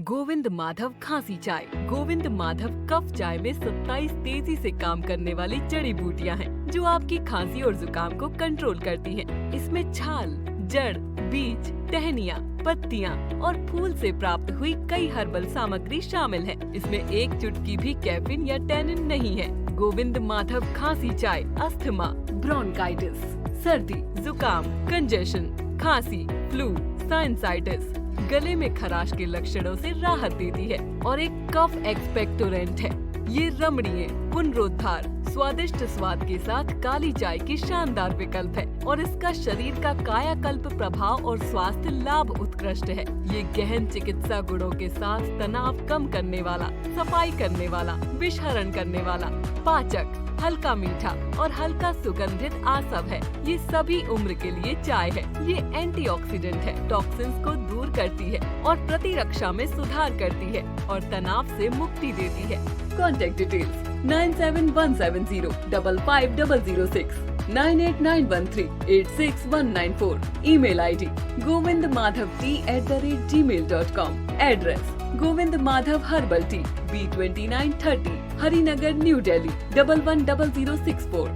गोविंद माधव खांसी चाय। गोविंद माधव कफ चाय में 27 तेजी से काम करने वाली जड़ी बूटियां हैं, जो आपकी खांसी और जुकाम को कंट्रोल करती हैं। इसमें छाल, जड़, बीज, टहनियाँ, पत्तियाँ और फूल से प्राप्त हुई कई हर्बल सामग्री शामिल है। इसमें एक चुटकी भी कैफीन या टैनिन नहीं है। गोविंद माधव खांसी चाय अस्थमा, ब्रोंकाइटिस, सर्दी, जुकाम, कंजेशन, खांसी, फ्लू, साइनसाइटिस, गले में खराश के लक्षणों से राहत देती है और एक कफ एक्सपेक्टोरेंट है। ये रमणीय, पुनरुद्धार, स्वादिष्ट स्वाद के साथ काली चाय की शानदार विकल्प है और इसका शरीर का कायाकल्प प्रभाव और स्वास्थ्य लाभ उत्कृष्ट है। ये गहन चिकित्सा गुणों के साथ तनाव कम करने वाला, सफाई करने वाला, विषहरण करने वाला, पाचक, हल्का मीठा और हल्का सुगंधित आसव है। ये सभी उम्र के लिए चाय है। ये एंटीऑक्सीडेंट है, टॉक्सिन्स को दूर करती है और प्रतिरक्षा में सुधार करती है और तनाव से मुक्ति देती है। Contact details 9717055006, 9891386194। Email ID govindmadhavtea@gmail.com। Address Govind Madhav herbal tea, B2930, Harinagar, new Delhi 110064।